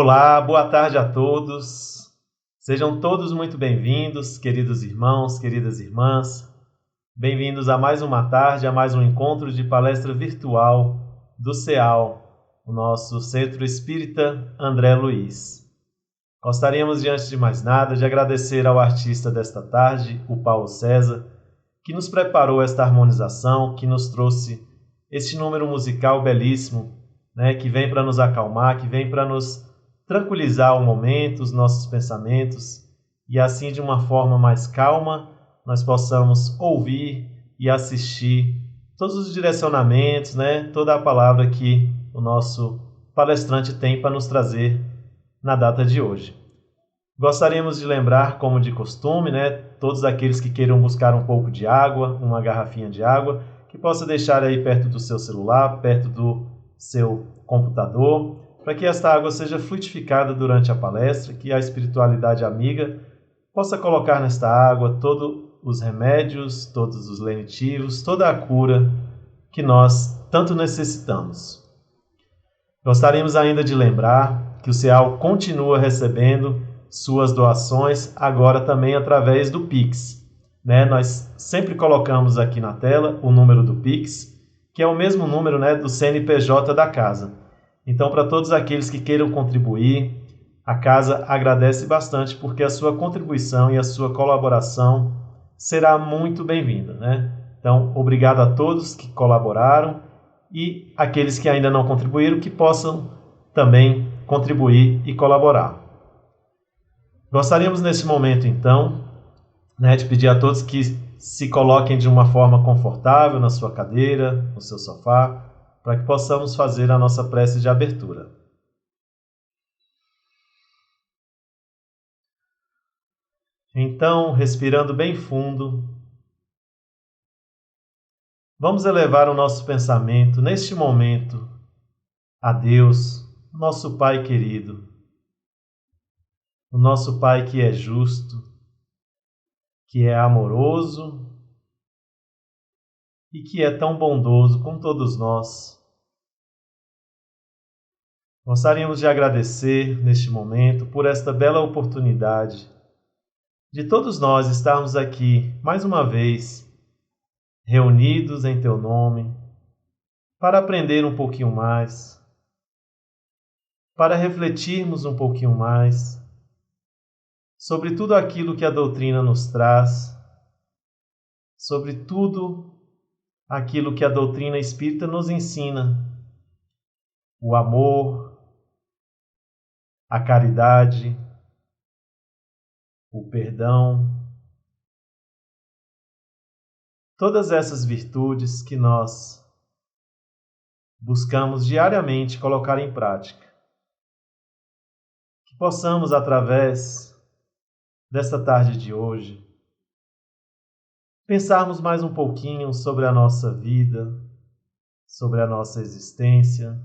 Olá, boa tarde a todos. Sejam todos muito bem-vindos, queridos irmãos, queridas irmãs. Bem-vindos a mais uma tarde, a mais um encontro de palestra virtual do CEAL, o nosso Centro Espírita André Luiz. Gostaríamos, diante de mais nada, de agradecer ao artista desta tarde, o Paulo César, que nos preparou esta harmonização, que nos trouxe este número musical belíssimo, que vem para nos acalmar, que vem para nos tranquilizar o momento, os nossos pensamentos, e assim de uma forma mais calma nós possamos ouvir e assistir todos os direcionamentos, toda a palavra que o nosso palestrante tem para nos trazer na data de hoje. Gostaríamos de lembrar, como de costume, todos aqueles que queiram buscar um pouco de água, uma garrafinha de água, que possa deixar aí perto do seu celular, perto do seu computador, para que esta água seja fluidificada durante a palestra, que a espiritualidade amiga possa colocar nesta água todos os remédios, todos os lenitivos, toda a cura que nós tanto necessitamos. Gostaríamos ainda de lembrar que o CEAL continua recebendo suas doações, agora também através do Pix. Nós sempre colocamos aqui na tela o número do Pix, que é o mesmo número do CNPJ da casa. Então, para todos aqueles que queiram contribuir, a casa agradece bastante, porque a sua contribuição e a sua colaboração será muito bem-vinda. Então, obrigado a todos que colaboraram e aqueles que ainda não contribuíram, que possam também contribuir e colaborar. Gostaríamos nesse momento, então, de pedir a todos que se coloquem de uma forma confortável na sua cadeira, no seu sofá, para que possamos fazer a nossa prece de abertura. Então, respirando bem fundo, vamos elevar o nosso pensamento neste momento a Deus, nosso Pai querido, o nosso Pai que é justo, que é amoroso e que é tão bondoso com todos nós. Gostaríamos de agradecer neste momento por esta bela oportunidade de todos nós estarmos aqui mais uma vez reunidos em Teu nome para aprender um pouquinho mais, para refletirmos um pouquinho mais sobre tudo aquilo que a doutrina nos traz, sobre tudo aquilo que a doutrina espírita nos ensina: o amor, a caridade, o perdão, todas essas virtudes que nós buscamos diariamente colocar em prática. Que possamos, através desta tarde de hoje, pensarmos mais um pouquinho sobre a nossa vida, sobre a nossa existência,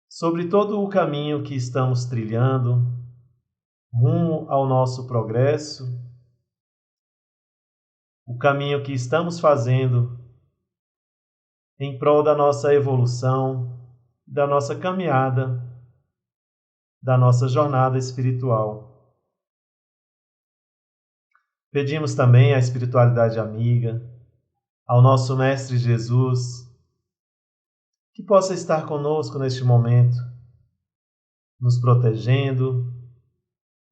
sobre todo o caminho que estamos trilhando rumo ao nosso progresso, o caminho que estamos fazendo em prol da nossa evolução, da nossa caminhada, da nossa jornada espiritual. Pedimos também à espiritualidade amiga, ao nosso Mestre Jesus, que possa estar conosco neste momento, nos protegendo,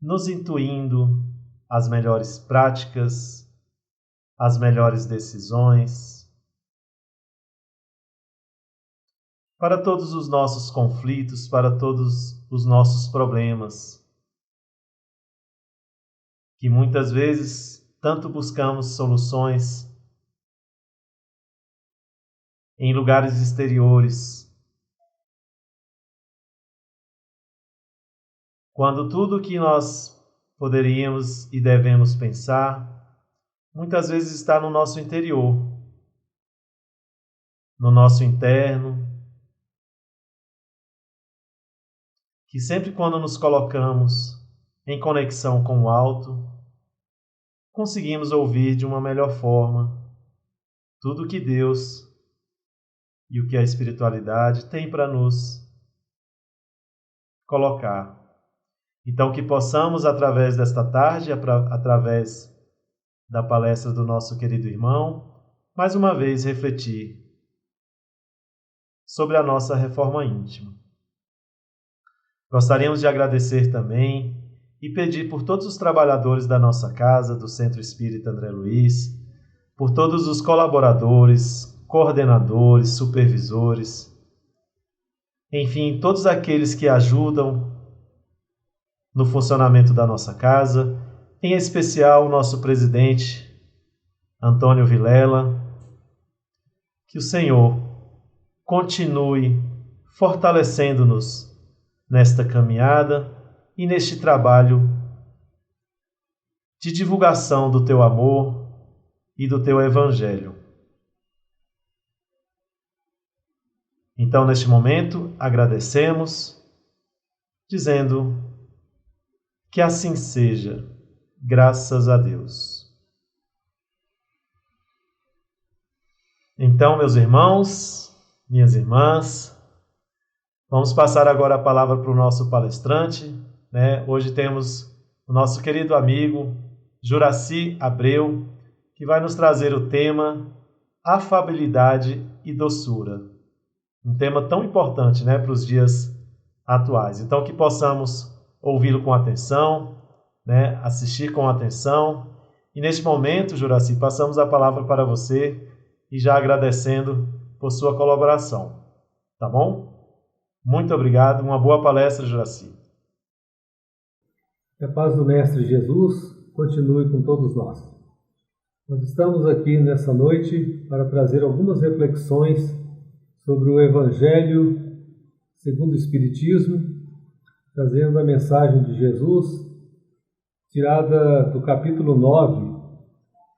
nos intuindo as melhores práticas, as melhores decisões, para todos os nossos conflitos, para todos os nossos problemas, que muitas vezes tanto buscamos soluções em lugares exteriores, quando tudo o que nós poderíamos e devemos pensar, muitas vezes está no nosso interior, no nosso interno, que sempre quando nos colocamos em conexão com o alto, conseguimos ouvir de uma melhor forma tudo o que Deus e o que a espiritualidade tem para nos colocar. Então, que possamos, através desta tarde, através da palestra do nosso querido irmão, mais uma vez refletir sobre a nossa reforma íntima. Gostaríamos de agradecer também e pedir por todos os trabalhadores da nossa casa, do Centro Espírita André Luiz, por todos os colaboradores, coordenadores, supervisores, enfim, todos aqueles que ajudam no funcionamento da nossa casa, em especial o nosso presidente, Antônio Vilela. Que o Senhor continue fortalecendo-nos nesta caminhada e neste trabalho de divulgação do Teu amor e do Teu Evangelho. Então, neste momento, agradecemos, dizendo que assim seja, graças a Deus. Então, meus irmãos, minhas irmãs, vamos passar agora a palavra para o nosso palestrante, né? Hoje temos o nosso querido amigo Juraci Abreu, que vai nos trazer o tema afabilidade e doçura. Um tema tão importante, né, para os dias atuais. Então, que possamos ouvi-lo com atenção, né, assistir com atenção. E neste momento, Juraci, passamos a palavra para você e já agradecendo por sua colaboração. Tá bom? Muito obrigado. Uma boa palestra, Juraci. Que a paz do Mestre Jesus continue com todos nós. Nós estamos aqui nessa noite para trazer algumas reflexões sobre o Evangelho segundo o Espiritismo, trazendo a mensagem de Jesus, tirada do capítulo 9,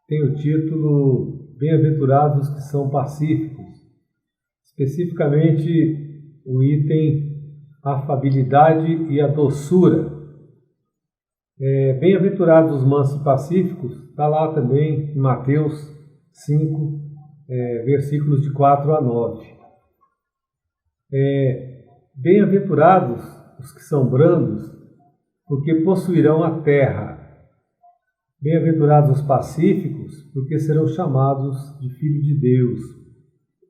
tem o título Bem-aventurados que são pacíficos, especificamente o item afabilidade e a doçura. Bem-aventurados os mansos e pacíficos, está lá também em Mateus 5, versículos de 4 a 9. Bem-aventurados os que são brandos, porque possuirão a terra. Bem-aventurados os pacíficos, porque serão chamados de filho de Deus.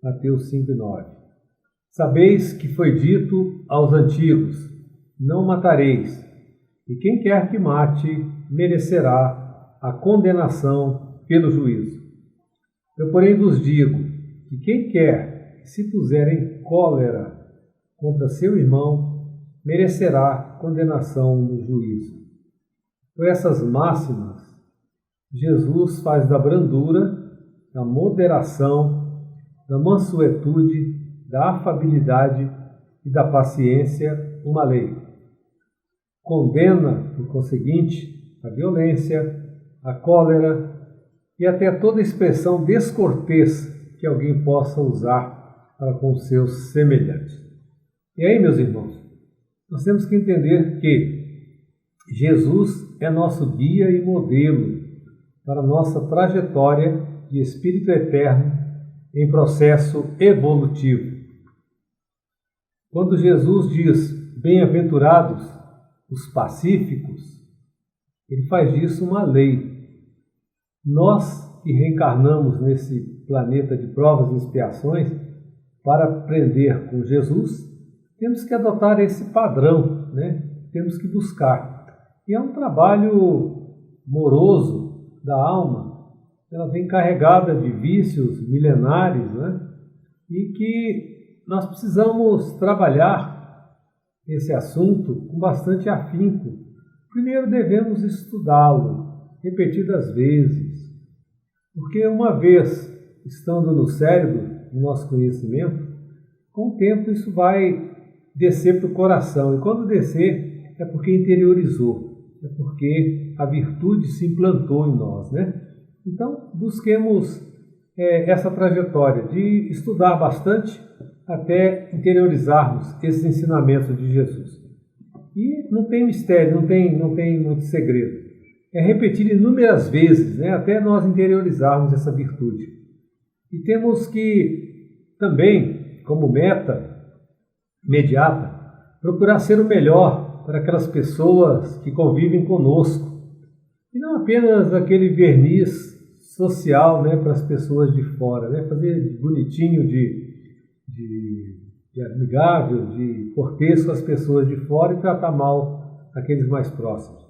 Mateus 5 e 9. Sabeis que foi dito aos antigos, não matareis, e quem quer que mate merecerá a condenação pelo juízo. Eu, porém, vos digo que quem quer que se puser em cólera contra seu irmão merecerá condenação no juízo. Por essas máximas, Jesus faz da brandura, da moderação, da mansuetude, da afabilidade e da paciência uma lei. Condena, por conseguinte, a violência, a cólera e até toda expressão descortês que alguém possa usar para com seus semelhantes. E aí, meus irmãos, nós temos que entender que Jesus é nosso guia e modelo para a nossa trajetória de espírito eterno em processo evolutivo. Quando Jesus diz bem-aventurados os pacíficos, ele faz disso uma lei. Nós que reencarnamos nesse planeta de provas e expiações para aprender com Jesus, temos que adotar esse padrão, né? Temos que buscar. E é um trabalho moroso da alma. Ela vem carregada de vícios milenares, né? E que nós precisamos trabalhar esse assunto com bastante afinco. Primeiro devemos estudá-lo repetidas vezes, porque uma vez estando no cérebro, no nosso conhecimento, com o tempo isso vai descer para o coração, e quando descer é porque interiorizou, é porque a virtude se implantou em nós, né? Então busquemos essa trajetória de estudar bastante até interiorizarmos esses ensinamentos de Jesus. E não tem mistério, não tem muito segredo. É repetir inúmeras vezes, né, até nós interiorizarmos essa virtude. E temos que também, como meta imediata, procurar ser o melhor para aquelas pessoas que convivem conosco, e não apenas aquele verniz social, né, para as pessoas de fora, né, fazer bonitinho, de amigável, de cortês com as pessoas de fora e tratar mal aqueles mais próximos.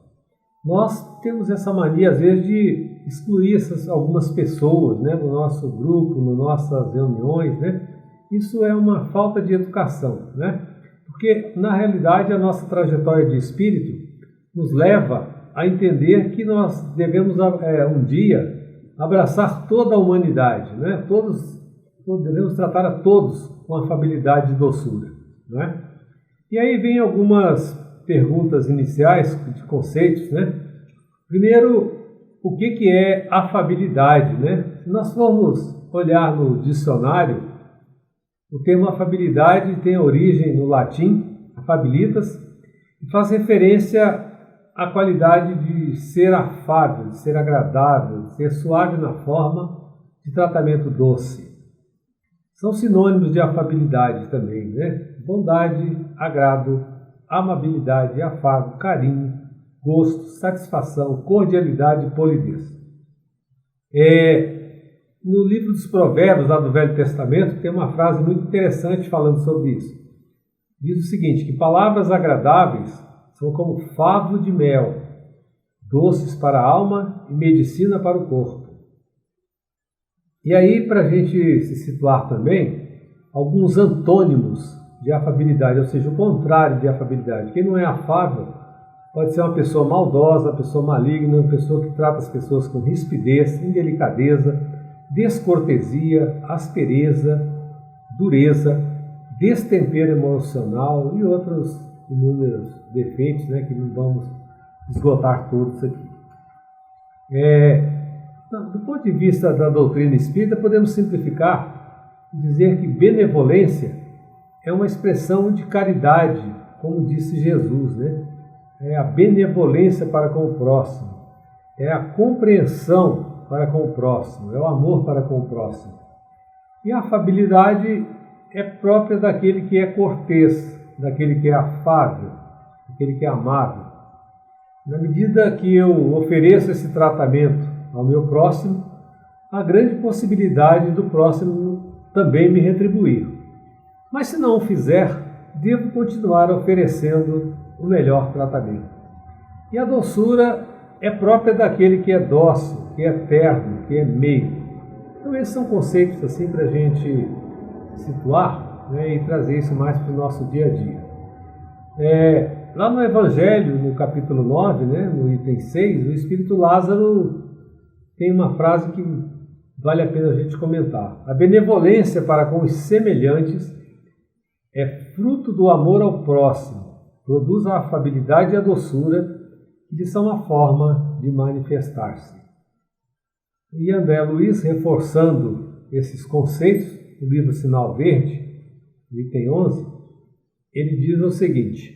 Nós temos essa mania, às vezes, de excluir algumas pessoas, né, no nosso grupo, nas nossas reuniões, né? Isso é uma falta de educação, né? Porque, na realidade, a nossa trajetória de espírito nos leva a entender que nós devemos, um dia, abraçar toda a humanidade, né? Devemos tratar a todos com afabilidade e doçura, né? E aí vem algumas perguntas iniciais de conceitos, né? Primeiro, o que é afabilidade, né? Se nós formos olhar no dicionário, o termo afabilidade tem origem no latim, affabilitas, e faz referência à qualidade de ser afável, de ser agradável, de ser suave na forma, de tratamento doce. São sinônimos de afabilidade também, né? Bondade, agrado, amabilidade, afago, carinho, gosto, satisfação, cordialidade e polidez. No livro dos Provérbios, lá do Velho Testamento, tem uma frase muito interessante falando sobre isso. Diz o seguinte, que palavras agradáveis são como favo de mel, doces para a alma e medicina para o corpo. E aí, para a gente se situar também, alguns antônimos de afabilidade, ou seja, o contrário de afabilidade. Quem não é afável pode ser uma pessoa maldosa, uma pessoa maligna, uma pessoa que trata as pessoas com rispidez, indelicadeza, descortesia, aspereza, dureza, destempero emocional e outros inúmeros defeitos, né, que não vamos esgotar todos aqui. Do ponto de vista da doutrina espírita, podemos simplificar e dizer que benevolência é uma expressão de caridade, como disse Jesus, né? É a benevolência para com o próximo, é a compreensão para com o próximo, é o amor para com o próximo. E a afabilidade é própria daquele que é cortês, daquele que é afável, daquele que é amável. Na medida que eu ofereço esse tratamento ao meu próximo, há grande possibilidade do próximo também me retribuir. Mas se não o fizer, devo continuar oferecendo o melhor tratamento. E a doçura é própria daquele que é dócil, que é terno, que é meigo. Então esses são conceitos assim para a gente situar, né, e trazer isso mais para o nosso dia a dia. Lá no Evangelho, no capítulo 9, né, no item 6, o Espírito Lázaro tem uma frase que vale a pena a gente comentar. A benevolência para com os semelhantes é fruto do amor ao próximo, produz a afabilidade e a doçura, que são uma forma de manifestar-se. E André Luiz, reforçando esses conceitos, no livro Sinal Verde, no item 11, ele diz o seguinte: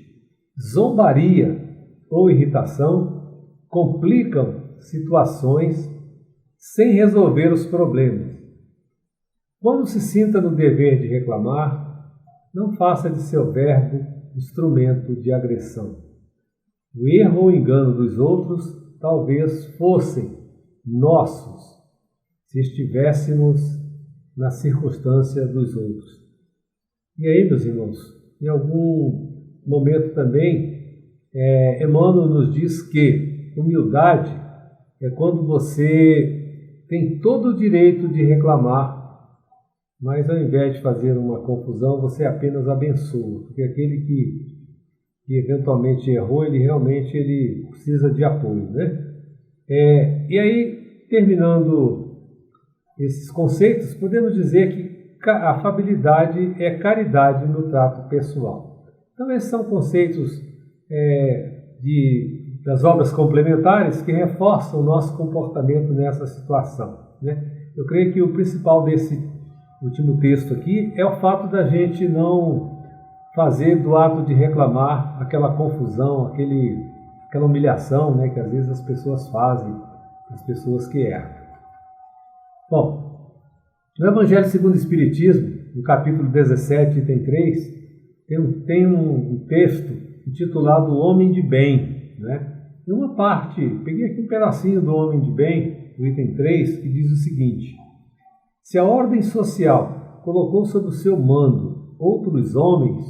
zombaria ou irritação complicam situações sem resolver os problemas. Quando se sinta no dever de reclamar, não faça de seu verbo instrumento de agressão. O erro ou engano dos outros talvez fossem nossos, se estivéssemos na circunstância dos outros. E aí, meus irmãos, em algum momento também, Emmanuel nos diz que humildade é quando você tem todo o direito de reclamar, mas ao invés de fazer uma confusão, você apenas abençoa, porque aquele que eventualmente errou, ele precisa de apoio, né? E aí, terminando esses conceitos, podemos dizer que a afabilidade é caridade no trato pessoal. Então esses são conceitos das obras complementares que reforçam o nosso comportamento nessa situação, né? Eu creio que o principal desse último texto aqui é o fato da gente não fazer do ato de reclamar aquela confusão, aquela humilhação, né, que às vezes as pessoas fazem, as pessoas que erram. Bom, no Evangelho segundo o Espiritismo, no capítulo 17, item 3, tem um texto intitulado O Homem de Bem, né? Em uma parte, peguei aqui um pedacinho do Homem de Bem, do item 3, que diz o seguinte: se a ordem social colocou sob o seu mando outros homens,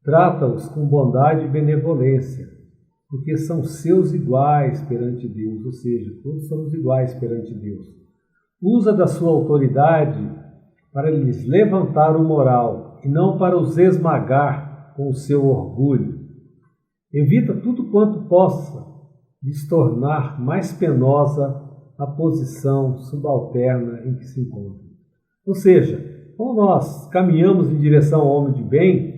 trata-os com bondade e benevolência, porque são seus iguais perante Deus, ou seja, todos somos iguais perante Deus. Usa da sua autoridade para lhes levantar o moral e não para os esmagar com o seu orgulho. Evita tudo quanto possa lhes tornar mais penosa a posição subalterna em que se encontram. Ou seja, quando nós caminhamos em direção ao homem de bem,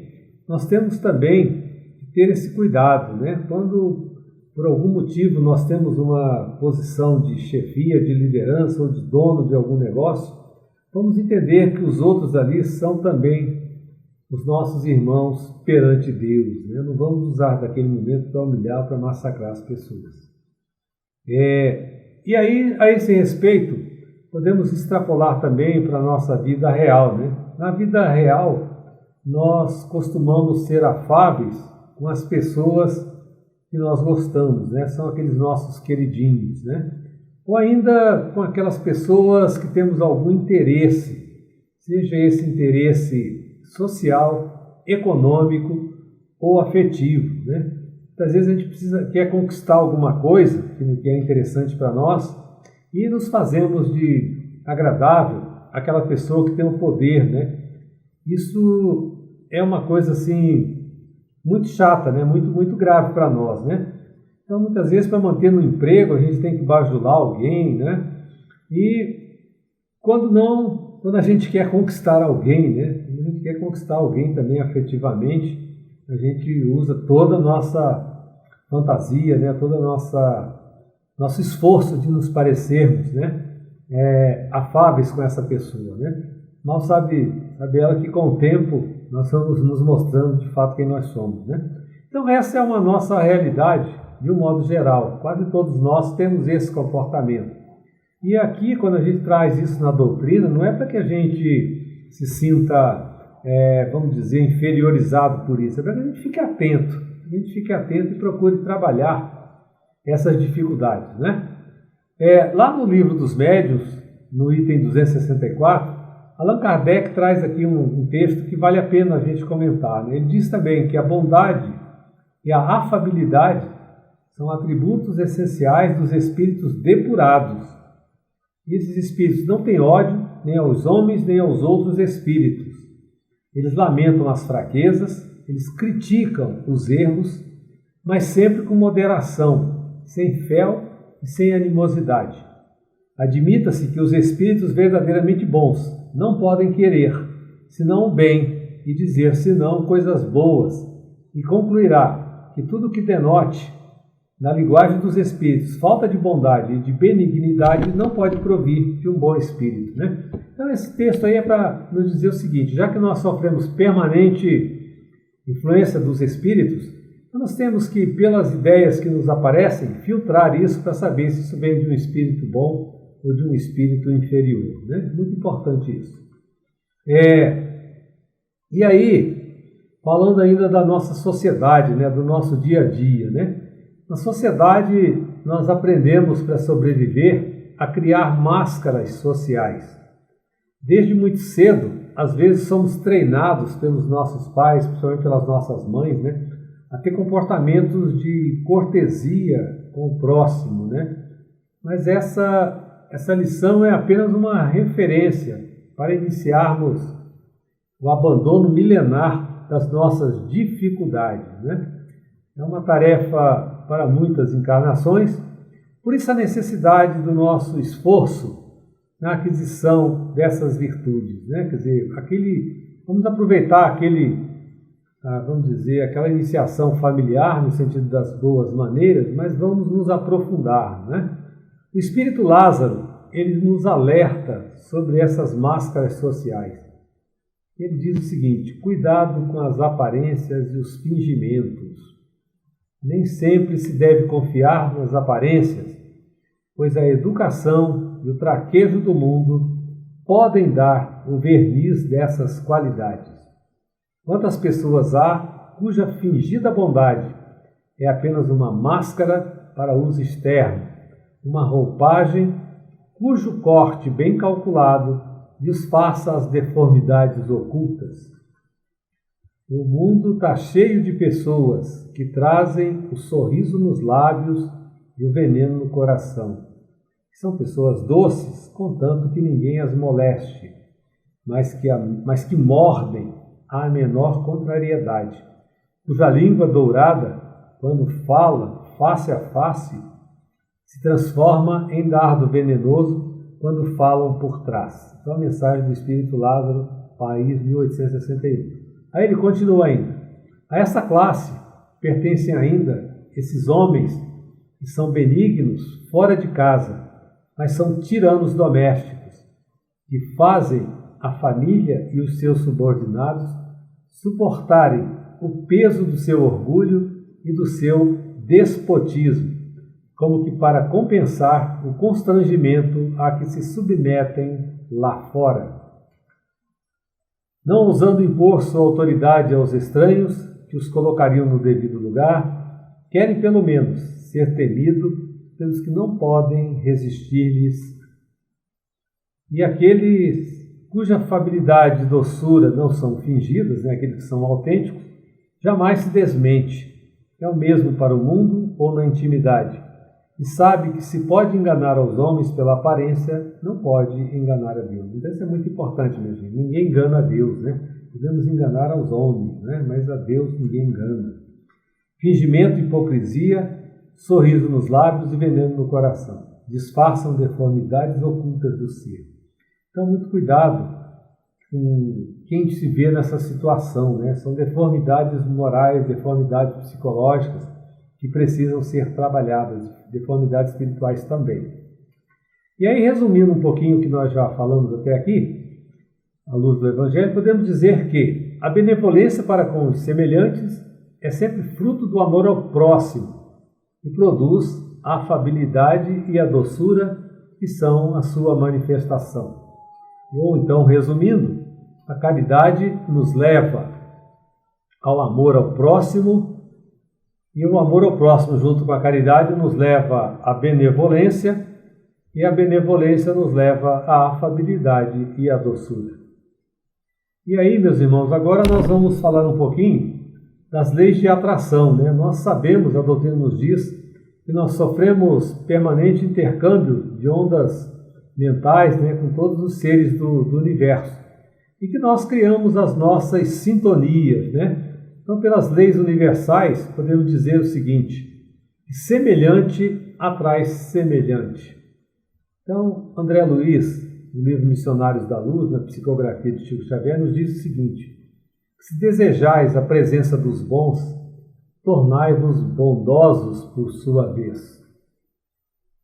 nós temos também que ter esse cuidado, né? Quando, por algum motivo, nós temos uma posição de chefia, de liderança ou de dono de algum negócio, vamos entender que os outros ali são também os nossos irmãos perante Deus, né? Não vamos usar daquele momento para humilhar, para massacrar as pessoas. E aí, a esse respeito, podemos extrapolar também para a nossa vida real, né? Na vida real, nós costumamos ser afáveis com as pessoas que nós gostamos, né? São aqueles nossos queridinhos, né? Ou ainda com aquelas pessoas que temos algum interesse, seja esse interesse social, econômico ou afetivo, né? Às vezes a gente quer conquistar alguma coisa que é interessante para nós e nos fazemos de agradável àquela pessoa que tem o poder, né? Isso é uma coisa assim muito chata, né? Muito grave para nós, né? Então muitas vezes para manter no emprego a gente tem que bajular alguém, né? E quando a gente quer conquistar alguém, né? Quando a gente quer conquistar alguém também afetivamente, a gente usa toda a nossa fantasia, né? Todo o nosso esforço de nos parecermos, né? Afáveis com essa pessoa, né? Mal sabe ela que com o tempo nós vamos nos mostrando de fato quem nós somos, né? Então essa é uma nossa realidade de um modo geral. Quase todos nós temos esse comportamento. E aqui, quando a gente traz isso na doutrina, não é para que a gente se sinta, vamos dizer, inferiorizado por isso, é para que a gente fique atento. A gente fique atento e procure trabalhar essas dificuldades, né? Lá no livro dos Médiuns, no item 264, Allan Kardec traz aqui um texto que vale a pena a gente comentar, né? Ele diz também que a bondade e a afabilidade são atributos essenciais dos espíritos depurados. E esses espíritos não têm ódio nem aos homens nem aos outros espíritos. Eles lamentam as fraquezas, eles criticam os erros, mas sempre com moderação, sem fel e sem animosidade. Admita-se que os espíritos verdadeiramente bons não podem querer, senão o bem, e dizer, senão, coisas boas, e concluirá que tudo que denote, na linguagem dos espíritos, falta de bondade e de benignidade não pode provir de um bom espírito, né? Então esse texto aí é para nos dizer o seguinte: já que nós sofremos permanente influência dos espíritos, nós temos que, pelas ideias que nos aparecem, filtrar isso para saber se isso vem de um espírito bom ou de um espírito inferior, né? Muito importante isso. E aí, falando ainda da nossa sociedade, né? Do nosso dia a dia, né? Na sociedade, nós aprendemos para sobreviver a criar máscaras sociais. Desde muito cedo, às vezes somos treinados pelos nossos pais, principalmente pelas nossas mães, né, a ter comportamentos de cortesia com o próximo, né? Mas essa lição é apenas uma referência para iniciarmos o abandono milenar das nossas dificuldades, né? É uma tarefa para muitas encarnações, por isso a necessidade do nosso esforço na aquisição dessas virtudes, né? Quer dizer, vamos aproveitar vamos dizer, aquela iniciação familiar no sentido das boas maneiras, mas vamos nos aprofundar, né? O Espírito Lázaro, ele nos alerta sobre essas máscaras sociais. Ele diz o seguinte: cuidado com as aparências e os fingimentos. Nem sempre se deve confiar nas aparências, pois a educação e o traquejo do mundo podem dar o verniz dessas qualidades. Quantas pessoas há cuja fingida bondade é apenas uma máscara para uso externo, uma roupagem cujo corte bem calculado disfarça as deformidades ocultas? O mundo está cheio de pessoas que trazem o sorriso nos lábios e o veneno no coração. São pessoas doces, contanto que ninguém as moleste, mas que mordem à menor contrariedade, cuja língua dourada, quando fala face a face, se transforma em dardo venenoso quando falam por trás. Então, a mensagem do Espírito Lázaro, Paris, 1861. Aí ele continua ainda. A essa classe pertencem ainda esses homens que são benignos fora de casa, mas são tiranos domésticos, que fazem a família e os seus subordinados suportarem o peso do seu orgulho e do seu despotismo, como que para compensar o constrangimento a que se submetem lá fora. Não ousando impor sua autoridade aos estranhos, que os colocariam no devido lugar, querem pelo menos ser temidos pelos que não podem resistir-lhes. E aqueles cuja afabilidade e doçura não são fingidas, aqueles que são autênticos, jamais se desmente. É o mesmo para o mundo ou na intimidade. E sabe que se pode enganar aos homens pela aparência, não pode enganar a Deus. Então isso é muito importante, minha gente. Ninguém engana a Deus, Podemos enganar aos homens, mas a Deus ninguém engana. Fingimento, hipocrisia, sorriso nos lábios e veneno no coração. Disfarçam deformidades ocultas do ser. Então, muito cuidado com quem se vê nessa situação, São deformidades morais, deformidades psicológicas que precisam ser trabalhadas, deformidades espirituais também. E aí, resumindo um pouquinho o que nós já falamos até aqui, à luz do Evangelho, podemos dizer que a benevolência para com os semelhantes é sempre fruto do amor ao próximo e produz a afabilidade e a doçura que são a sua manifestação. Ou então, resumindo, a caridade nos leva ao amor ao próximo e o amor ao próximo junto com a caridade nos leva à benevolência e a benevolência nos leva à afabilidade e à doçura. E aí, meus irmãos, agora nós vamos falar um pouquinho das leis de atração. Nós sabemos, a doutrina nos diz, que nós sofremos permanente intercâmbio de ondas mentais com todos os seres do universo e que nós criamos as nossas sintonias. Então, pelas leis universais, podemos dizer o seguinte, que semelhante atrai semelhante. Então, André Luiz, no livro Missionários da Luz, na psicografia de Chico Xavier, nos diz o seguinte: se desejais a presença dos bons, tornai-vos bondosos por sua vez.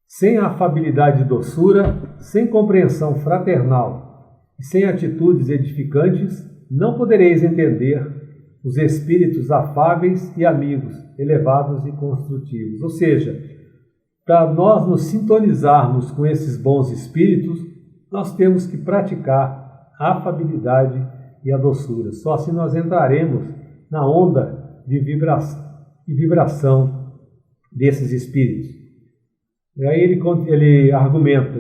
Sem afabilidade e doçura, sem compreensão fraternal e sem atitudes edificantes, não podereis entender os espíritos afáveis e amigos, elevados e construtivos. Ou seja, para nós nos sintonizarmos com esses bons espíritos, nós temos que praticar a afabilidade e a doçura. Só assim nós entraremos na onda de vibração desses espíritos. E aí ele argumenta,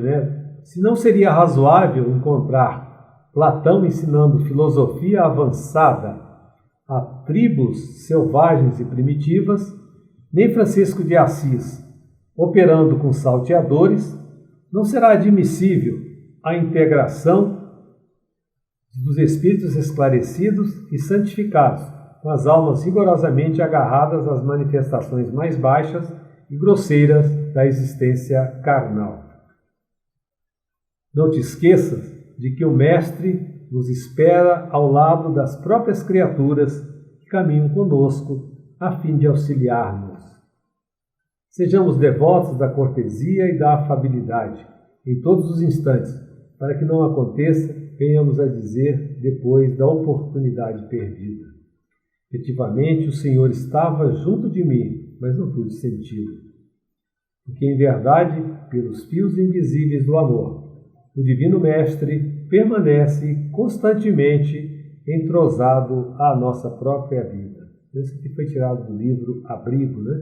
se não seria razoável encontrar Platão ensinando filosofia avançada a tribos selvagens e primitivas, nem Francisco de Assis operando com salteadores, não será admissível a integração dos espíritos esclarecidos e santificados, com as almas rigorosamente agarradas às manifestações mais baixas e grosseiras da existência carnal. Não te esqueças de que o Mestre nos espera ao lado das próprias criaturas que caminham conosco a fim de auxiliar-nos. Sejamos devotos da cortesia e da afabilidade em todos os instantes, para que não aconteça, venhamos a dizer depois da oportunidade perdida: efetivamente o Senhor estava junto de mim, mas não pude senti-lo. Porque em verdade, pelos fios invisíveis do amor, o Divino Mestre permanece constantemente entrosado à nossa própria vida. Isso aqui foi tirado do livro Abrigo, né,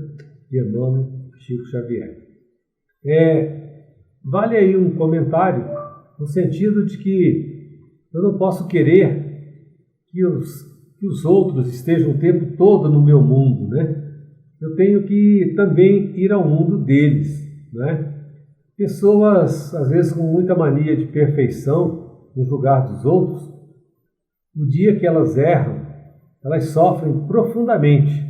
de Emmanuel Chico Xavier. Vale aí um comentário no sentido de que eu não posso querer que os outros estejam o tempo todo no meu mundo, né? Eu tenho que também ir ao mundo deles, né? Pessoas, às vezes, com muita mania de perfeição no julgar dos outros, no dia que elas erram, elas sofrem profundamente.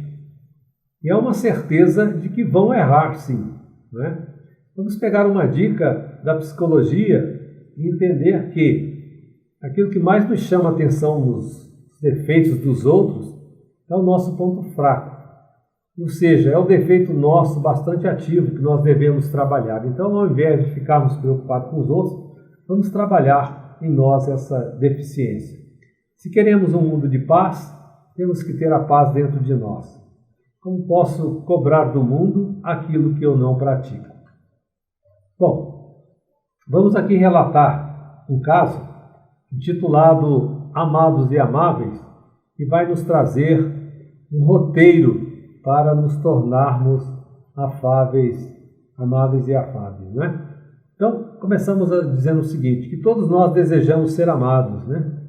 E há uma certeza de que vão errar, sim, né? Vamos pegar uma dica da psicologia e entender que aquilo que mais nos chama a atenção nos defeitos dos outros é o nosso ponto fraco. Ou seja, é o defeito nosso bastante ativo que nós devemos trabalhar. Então, ao invés de ficarmos preocupados com os outros, vamos trabalhar em nós essa deficiência. Se queremos um mundo de paz, temos que ter a paz dentro de nós. Como posso cobrar do mundo aquilo que eu não pratico? Bom, vamos aqui relatar um caso intitulado Amados e Amáveis, que vai nos trazer um roteiro para nos tornarmos amáveis e afáveis, né? Então, começamos dizendo o seguinte, que todos nós desejamos ser amados, né?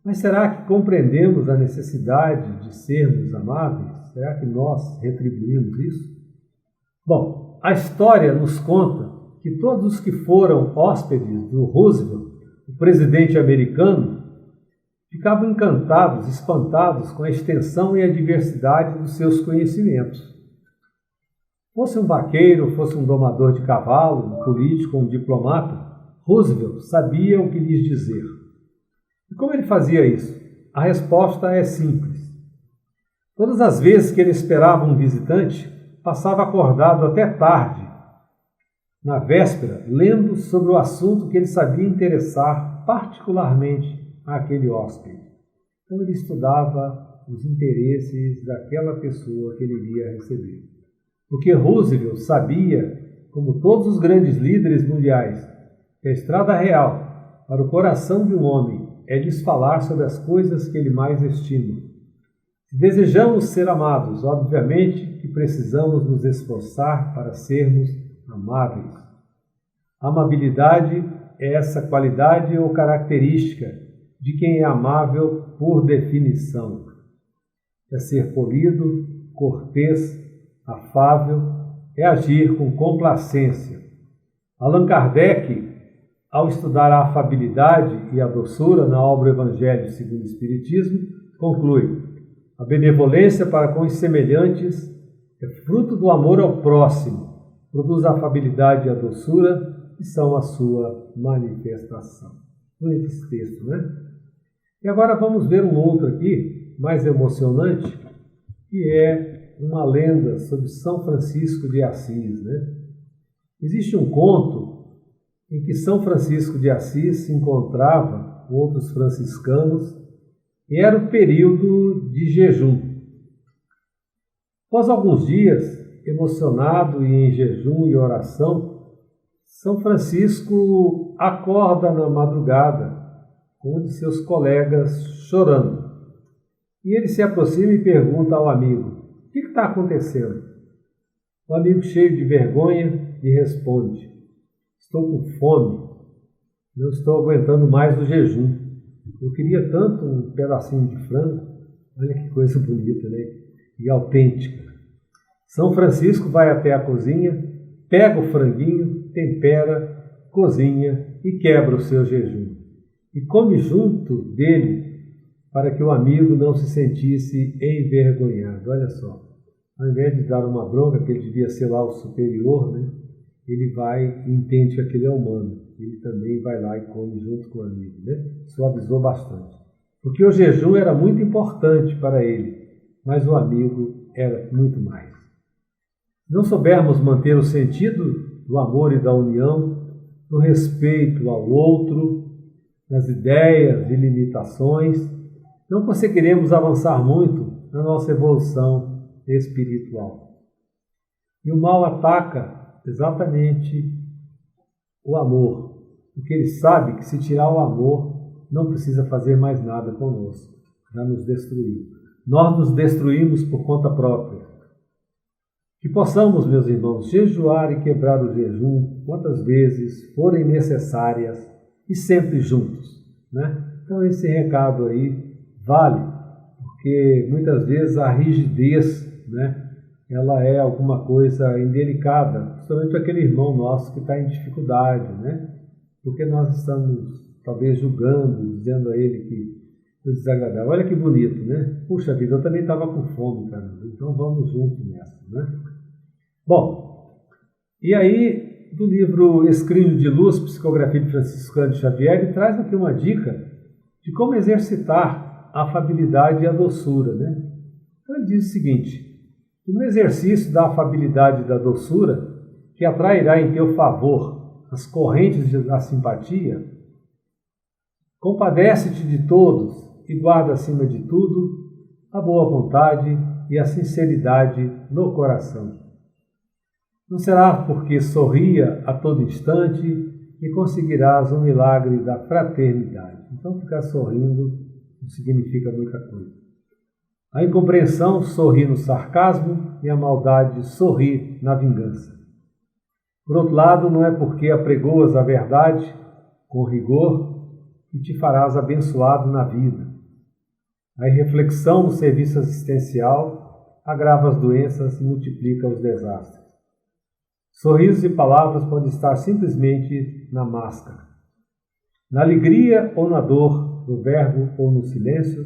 Mas será que compreendemos a necessidade de sermos amáveis? Será que nós retribuímos isso? Bom, a história nos conta que todos os que foram hóspedes do Roosevelt, o presidente americano, ficavam encantados, espantados com a extensão e a diversidade dos seus conhecimentos. Fosse um vaqueiro, fosse um domador de cavalo, um político ou um diplomata, Roosevelt sabia o que lhes dizer. E como ele fazia isso? A resposta é simples. Todas as vezes que ele esperava um visitante, passava acordado até tarde, na véspera, lendo sobre o assunto que ele sabia interessar particularmente àquele hóspede. Então ele estudava os interesses daquela pessoa que ele iria receber. Porque Roosevelt sabia, como todos os grandes líderes mundiais, que a estrada real para o coração de um homem é lhes falar sobre as coisas que ele mais estima. Se desejamos ser amados, obviamente que precisamos nos esforçar para sermos amáveis. A amabilidade é essa qualidade ou característica de quem é amável por definição. É ser polido, cortês, afável, é agir com complacência. Allan Kardec, ao estudar a afabilidade e a doçura na obra Evangelho segundo o Espiritismo, conclui: a benevolência para com os semelhantes é fruto do amor ao próximo, produz a afabilidade e a doçura, que são a sua manifestação. Bonito esse texto, né? E agora vamos ver um outro aqui, mais emocionante, que é uma lenda sobre São Francisco de Assis, né? Existe um conto em que São Francisco de Assis se encontrava com outros franciscanos e era o período de jejum. Após alguns dias, emocionado e em jejum e oração, São Francisco acorda na madrugada com um de seus colegas chorando. E ele se aproxima e pergunta ao amigo: o que está acontecendo? O amigo, cheio de vergonha, lhe responde: estou com fome, não estou aguentando mais o jejum. Eu queria tanto um pedacinho de frango. Olha que coisa bonita, né? E autêntica. São Francisco vai até a cozinha, pega o franguinho, tempera, cozinha e quebra o seu jejum. E come junto dele para que o amigo não se sentisse envergonhado. Olha só, ao invés de dar uma bronca, que ele devia ser lá o superior, né? Ele vai e entende que aquele é humano. Ele também vai lá e come junto com o amigo, né? Suavizou bastante. Porque o jejum era muito importante para ele, mas o amigo era muito mais. Se não soubermos manter o sentido do amor e da união, do respeito ao outro, das ideias e limitações, não conseguiremos avançar muito na nossa evolução espiritual. E o mal ataca exatamente o amor, porque ele sabe que se tirar o amor, não precisa fazer mais nada conosco. já nos destruiu. Nós nos destruímos por conta própria. Que possamos, meus irmãos, jejuar e quebrar o jejum quantas vezes forem necessárias e sempre juntos, né? Então esse recado aí vale, porque muitas vezes a rigidez, né, ela é alguma coisa indelicada, principalmente para aquele irmão nosso que está em dificuldade, né? Porque nós estamos talvez julgando, dizendo a ele que foi desagradável. Olha que bonito, né? Puxa vida, eu também estava com fome, cara. Então vamos juntos nessa, né? Bom, e aí do livro Escrínio de Luz, Psicografia de Francisco Cândido Xavier, ele traz aqui uma dica de como exercitar a afabilidade e a doçura, né? Então ele diz o seguinte, que no exercício da afabilidade e da doçura, que atrairá em teu favor as correntes da simpatia, compadece-te de todos e guarda acima de tudo a boa vontade e a sinceridade no coração. Não será porque sorria a todo instante que conseguirás o milagre da fraternidade. Então ficar sorrindo não significa muita coisa. A incompreensão sorri no sarcasmo e a maldade sorri na vingança. Por outro lado, não é porque apregoas a verdade com rigor que te farás abençoado na vida. A irreflexão no serviço assistencial agrava as doenças e multiplica os desastres. Sorrisos e palavras podem estar simplesmente na máscara. Na alegria ou na dor, no verbo ou no silêncio,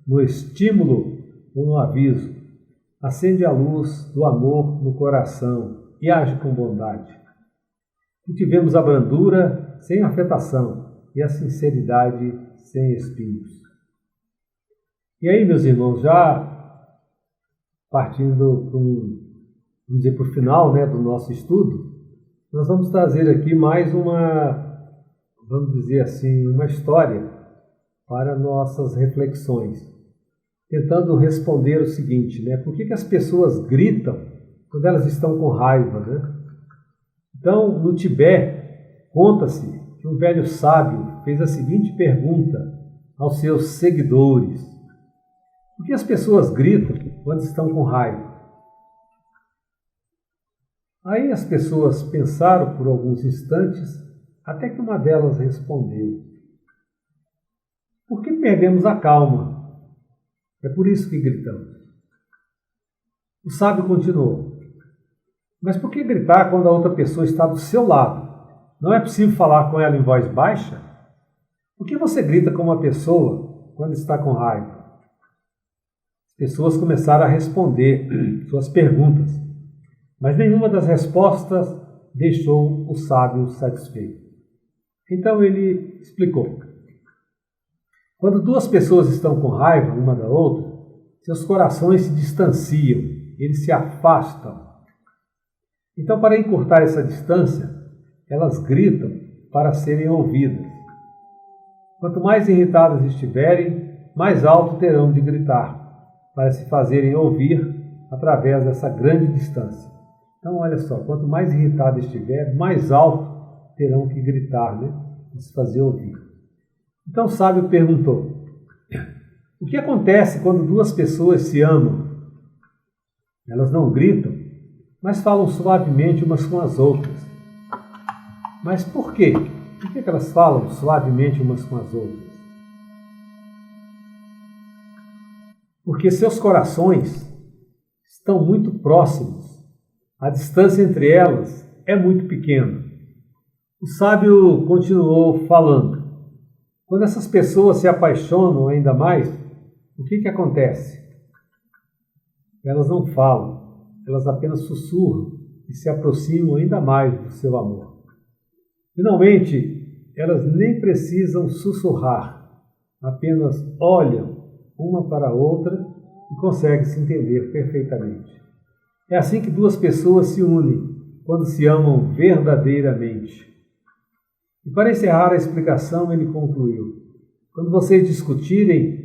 no estímulo ou no aviso, acende a luz do amor no coração e age com bondade. Cultivemos a brandura sem afetação e a sinceridade sem espinhos. E aí, meus irmãos, já partindo vamos dizer, para o final, né, do nosso estudo, nós vamos trazer aqui mais uma, vamos dizer assim, uma história para nossas reflexões, tentando responder o seguinte, né, por que as pessoas gritam quando elas estão com raiva, né? Então, no Tibete, conta-se que um velho sábio fez a seguinte pergunta aos seus seguidores: por que as pessoas gritam quando estão com raiva? Aí as pessoas pensaram por alguns instantes, até que uma delas respondeu: por que perdemos a calma? É por isso que gritamos. O sábio continuou: mas por que gritar quando a outra pessoa está do seu lado? Não é possível falar com ela em voz baixa? Por que você grita com uma pessoa quando está com raiva? As pessoas começaram a responder suas perguntas, mas nenhuma das respostas deixou o sábio satisfeito. Então ele explicou: quando duas pessoas estão com raiva uma da outra, seus corações se distanciam, eles se afastam. Então, para encurtar essa distância, elas gritam para serem ouvidas. Quanto mais irritadas estiverem, mais alto terão de gritar, para se fazerem ouvir através dessa grande distância. Então, olha só, quanto mais irritado estiver, mais alto terão que gritar, né? Para se fazer ouvir. Então o sábio perguntou: o que acontece quando duas pessoas se amam? Elas não gritam, mas falam suavemente umas com as outras. Mas por quê? Por que elas falam suavemente umas com as outras? Porque seus corações estão muito próximos. A distância entre elas é muito pequena. O sábio continuou falando: quando essas pessoas se apaixonam ainda mais, o que acontece? Elas não falam, elas apenas sussurram e se aproximam ainda mais do seu amor. Finalmente, elas nem precisam sussurrar, apenas olham uma para a outra e conseguem se entender perfeitamente. É assim que duas pessoas se unem, quando se amam verdadeiramente. E para encerrar a explicação, ele concluiu: quando vocês discutirem,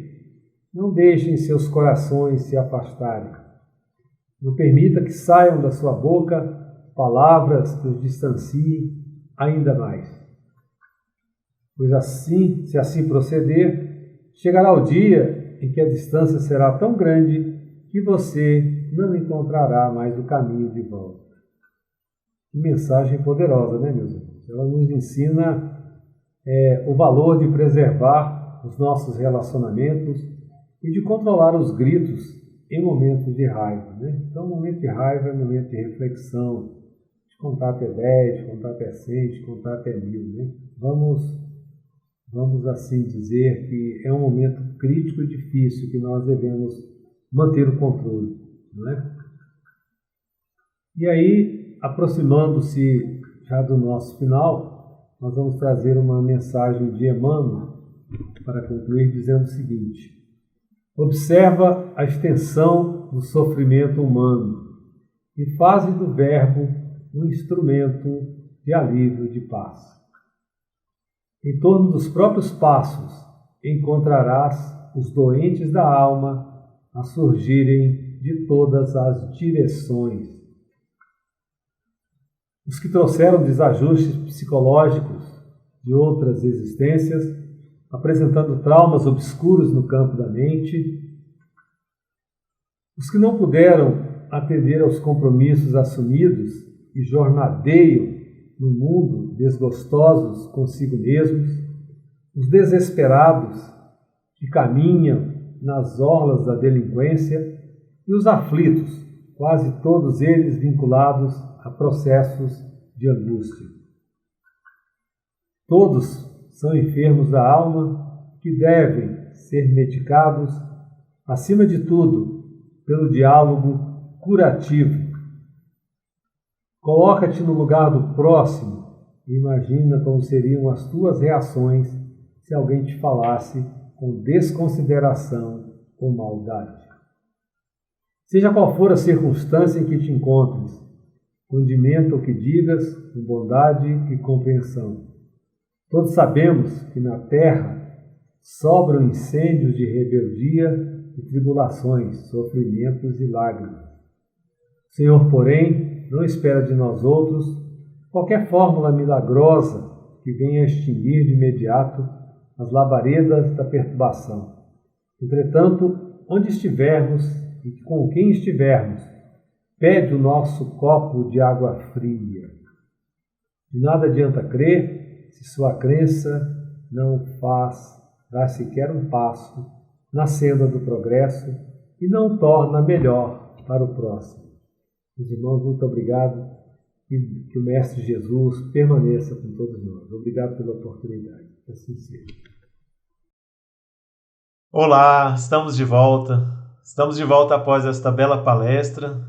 não deixem seus corações se afastarem. Não permita que saiam da sua boca palavras que os distanciem ainda mais. Pois assim, se assim proceder, chegará o dia em que a distância será tão grande que você não encontrará mais o caminho de volta. Que mensagem poderosa, né, meus irmãos? Ela nos ensina o valor de preservar os nossos relacionamentos e de controlar os gritos em momentos de raiva, né? Então, momento de raiva é momento de reflexão, de contar até 10, de contar até 100, de contar até 1000, né? Vamos assim dizer que é um momento crítico e difícil que nós devemos manter o controle, não é? E aí, aproximando-se já do nosso final, nós vamos trazer uma mensagem de Emmanuel para concluir dizendo o seguinte: observa a extensão do sofrimento humano e faze do verbo um instrumento de alívio de paz. Em torno dos próprios passos encontrarás os doentes da alma a surgirem de todas as direções. Os que trouxeram desajustes psicológicos de outras existências, apresentando traumas obscuros no campo da mente. Os que não puderam atender aos compromissos assumidos e jornadeiam no mundo desgostosos consigo mesmos. Os desesperados que caminham nas orlas da delinquência e os aflitos, quase todos eles vinculados a processos de angústia. Todos são enfermos da alma que devem ser medicados, acima de tudo, pelo diálogo curativo. Coloca-te no lugar do próximo e imagina como seriam as tuas reações se alguém te falasse com desconsideração ou maldade. Seja qual for a circunstância em que te encontres, condimenta o que digas com bondade e compreensão. Todos sabemos que na terra sobram incêndios de rebeldia e tribulações, sofrimentos e lágrimas. O Senhor, porém, não espera de nós outros qualquer fórmula milagrosa que venha extinguir de imediato as labaredas da perturbação. Entretanto, onde estivermos e com quem estivermos, pede o nosso copo de água fria. De nada adianta crer se sua crença não faz dar sequer um passo na senda do progresso e não torna melhor para o próximo. Meus irmãos, muito obrigado e que o Mestre Jesus permaneça com todos nós. Obrigado pela oportunidade. Assim seja. Olá, estamos de volta. Estamos de volta após esta bela palestra.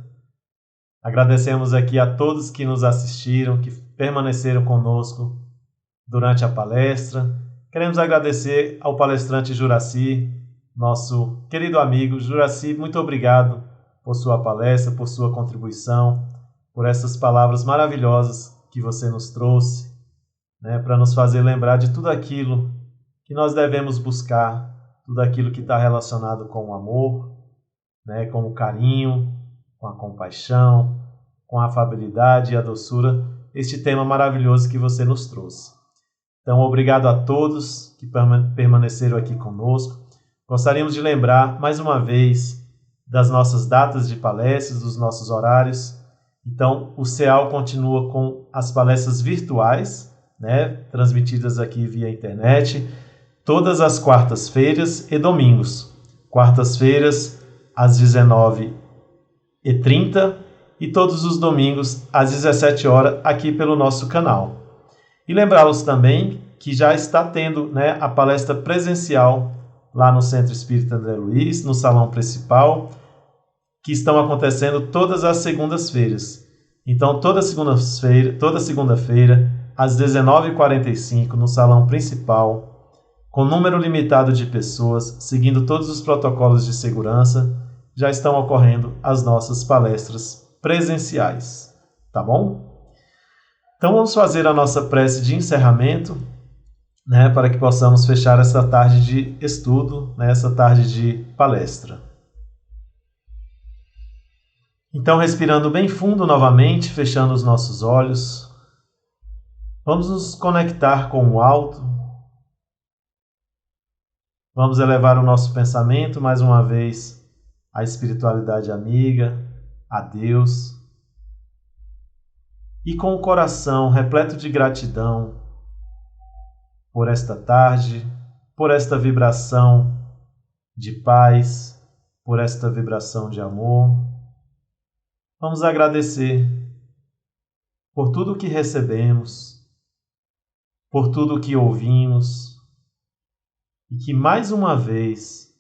Agradecemos aqui a todos que nos assistiram, que permaneceram conosco durante a palestra. Queremos agradecer ao palestrante Juraci, nosso querido amigo. Juraci, muito obrigado por sua palestra, por sua contribuição, por essas palavras maravilhosas que você nos trouxe, né, para nos fazer lembrar de tudo aquilo que nós devemos buscar, tudo aquilo que está relacionado com o amor, né, com o carinho, com a compaixão, com a afabilidade e a doçura, este tema maravilhoso que você nos trouxe. Então, obrigado a todos que permaneceram aqui conosco. Gostaríamos de lembrar, mais uma vez, das nossas datas de palestras, dos nossos horários. Então, o CEAL continua com as palestras virtuais, né, transmitidas aqui via internet, todas as quartas-feiras e domingos. Quartas-feiras, às 19h30 e todos os domingos, às 17 horas, aqui pelo nosso canal. E lembrá-los também que já está tendo, né, a palestra presencial lá no Centro Espírita André Luiz, no salão principal, que estão acontecendo todas as segundas-feiras. Então, toda segunda-feira, às 19h45, no salão principal, com número limitado de pessoas, seguindo todos os protocolos de segurança, já estão ocorrendo as nossas palestras presenciais. Tá bom? Então, vamos fazer a nossa prece de encerramento, né, para que possamos fechar essa tarde de estudo, né, essa tarde de palestra. Então, respirando bem fundo novamente, fechando os nossos olhos, vamos nos conectar com o alto, Vamos elevar o nosso pensamento mais uma vez à espiritualidade amiga, a Deus. E com o coração repleto de gratidão por esta tarde, por esta vibração de paz, por esta vibração de amor, vamos agradecer por tudo que recebemos, por tudo que ouvimos, e que mais uma vez,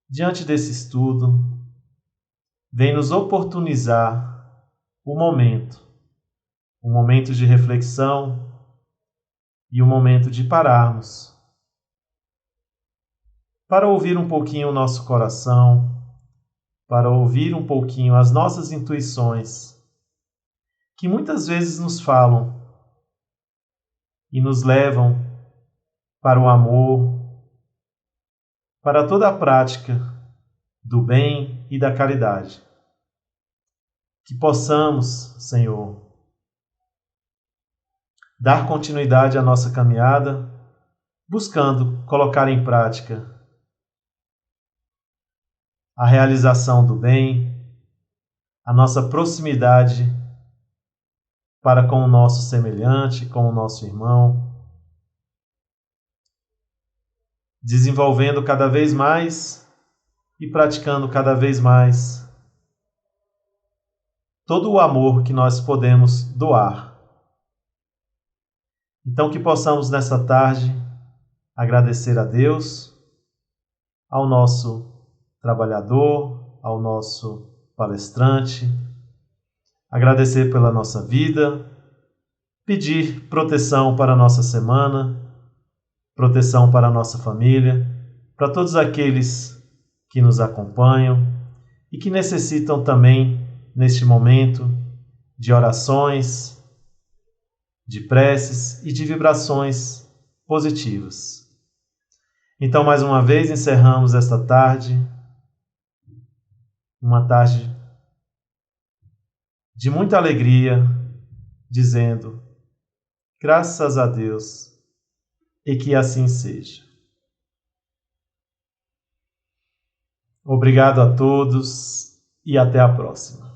diante desse estudo, vem nos oportunizar um momento de reflexão e um momento de pararmos para ouvir um pouquinho o nosso coração, para ouvir um pouquinho as nossas intuições, que muitas vezes nos falam e nos levam para o amor, para toda a prática do bem e da caridade. Que possamos, Senhor, dar continuidade à nossa caminhada, buscando colocar em prática a realização do bem, a nossa proximidade para com o nosso semelhante, com o nosso irmão, desenvolvendo cada vez mais e praticando cada vez mais todo o amor que nós podemos doar. Então que possamos nessa tarde agradecer a Deus, ao nosso trabalhador, ao nosso palestrante, agradecer pela nossa vida, pedir proteção para a nossa semana, proteção para a nossa família, para todos aqueles que nos acompanham e que necessitam também, neste momento, de orações, de preces e de vibrações positivas. Então, mais uma vez, encerramos esta tarde, uma tarde de muita alegria, dizendo graças a Deus e que assim seja. Obrigado a todos e até a próxima.